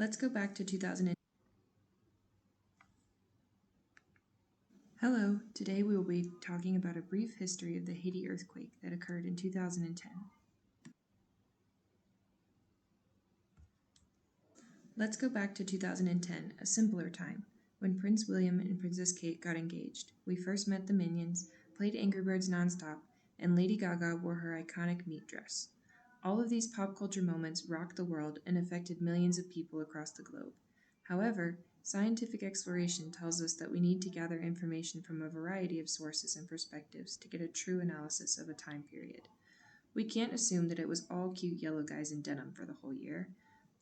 Let's go back to 2000. Hello, today we will be talking about a brief history of the Haiti earthquake that occurred in 2010. Let's go back to 2010, a simpler time, when Prince William and Princess Kate got engaged. We first met the Minions, played Angry Birds nonstop, and Lady Gaga wore her iconic meat dress. All of these pop culture moments rocked the world and affected millions of people across the globe. However, scientific exploration tells us that we need to gather information from a variety of sources and perspectives to get a true analysis of a time period. We can't assume that it was all cute yellow guys in denim for the whole year.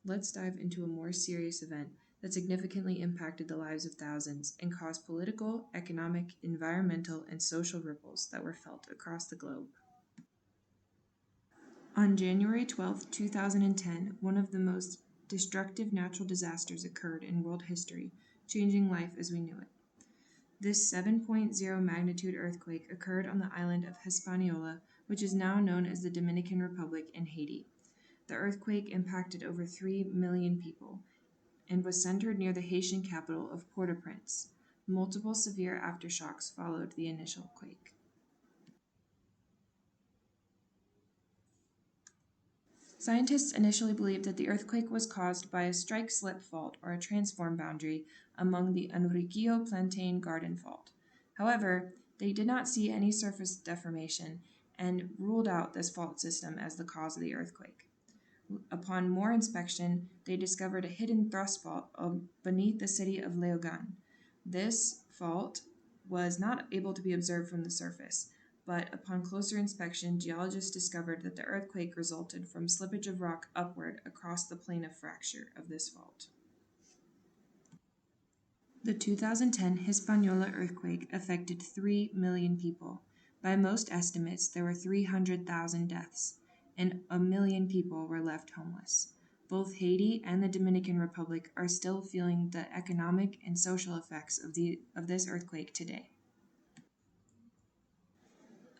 Let's dive into a more serious event that significantly impacted the lives of thousands and caused political, economic, environmental, and social ripples that were felt across the globe. On January 12, 2010, one of the most destructive natural disasters occurred in world history, changing life as we knew it. This 7.0 magnitude earthquake occurred on the island of Hispaniola, which is now known as the Dominican Republic in Haiti. The earthquake impacted over 3 million people and was centered near the Haitian capital of Port-au-Prince. Multiple severe aftershocks followed the initial quake. Scientists initially believed that the earthquake was caused by a strike-slip fault or a transform boundary among the Enriquillo Plantain Garden Fault. However, they did not see any surface deformation and ruled out this fault system as the cause of the earthquake. Upon more inspection, they discovered a hidden thrust fault beneath the city of Léogâne. This fault was not able to be observed from the surface, but upon closer inspection, geologists discovered that the earthquake resulted from slippage of rock upward across the plane of fracture of this fault. The 2010 Hispaniola earthquake affected 3 million people. By most estimates, there were 300,000 deaths, and 1 million people were left homeless. Both Haiti and the Dominican Republic are still feeling the economic and social effects of this earthquake today.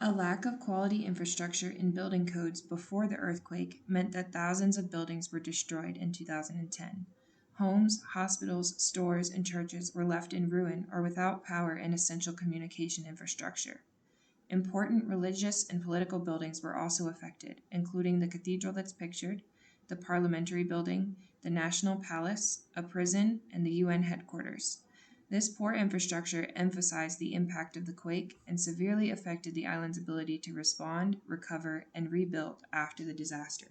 A lack of quality infrastructure in building codes before the earthquake meant that thousands of buildings were destroyed in 2010. Homes, hospitals, stores, and churches were left in ruin or without power and essential communication infrastructure. Important religious and political buildings were also affected, including the cathedral that's pictured, the parliamentary building, the National Palace, a prison, and the UN headquarters. This poor infrastructure emphasized the impact of the quake and severely affected the island's ability to respond, recover, and rebuild after the disaster.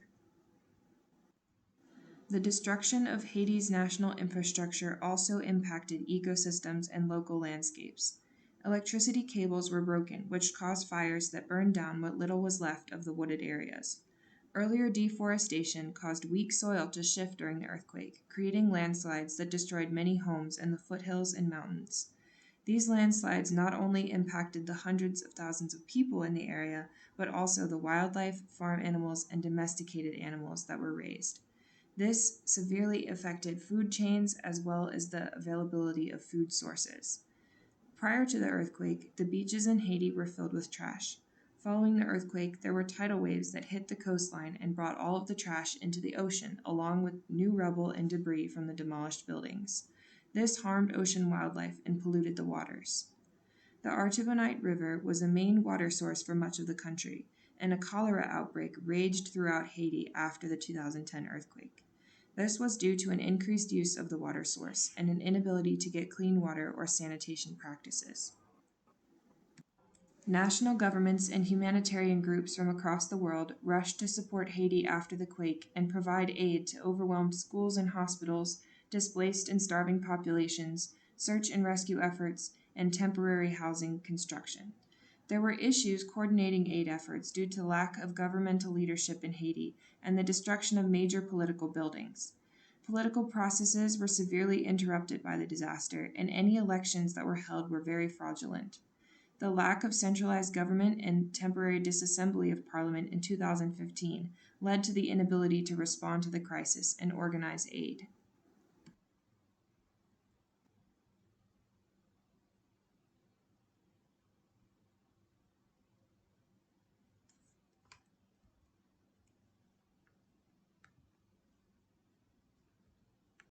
The destruction of Haiti's national infrastructure also impacted ecosystems and local landscapes. Electricity cables were broken, which caused fires that burned down what little was left of the wooded areas. Earlier deforestation caused weak soil to shift during the earthquake, creating landslides that destroyed many homes in the foothills and mountains. These landslides not only impacted the hundreds of thousands of people in the area, but also the wildlife, farm animals, and domesticated animals that were raised. This severely affected food chains as well as the availability of food sources. Prior to the earthquake, the beaches in Haiti were filled with trash. Following the earthquake, there were tidal waves that hit the coastline and brought all of the trash into the ocean, along with new rubble and debris from the demolished buildings. This harmed ocean wildlife and polluted the waters. The Artibonite River was a main water source for much of the country, and a cholera outbreak raged throughout Haiti after the 2010 earthquake. This was due to an increased use of the water source and an inability to get clean water or sanitation practices. National governments and humanitarian groups from across the world rushed to support Haiti after the quake and provide aid to overwhelmed schools and hospitals, displaced and starving populations, search and rescue efforts, and temporary housing construction. There were issues coordinating aid efforts due to lack of governmental leadership in Haiti and the destruction of major political buildings. Political processes were severely interrupted by the disaster, and any elections that were held were very fraudulent. The lack of centralized government and temporary disassembly of Parliament in 2015 led to the inability to respond to the crisis and organize aid.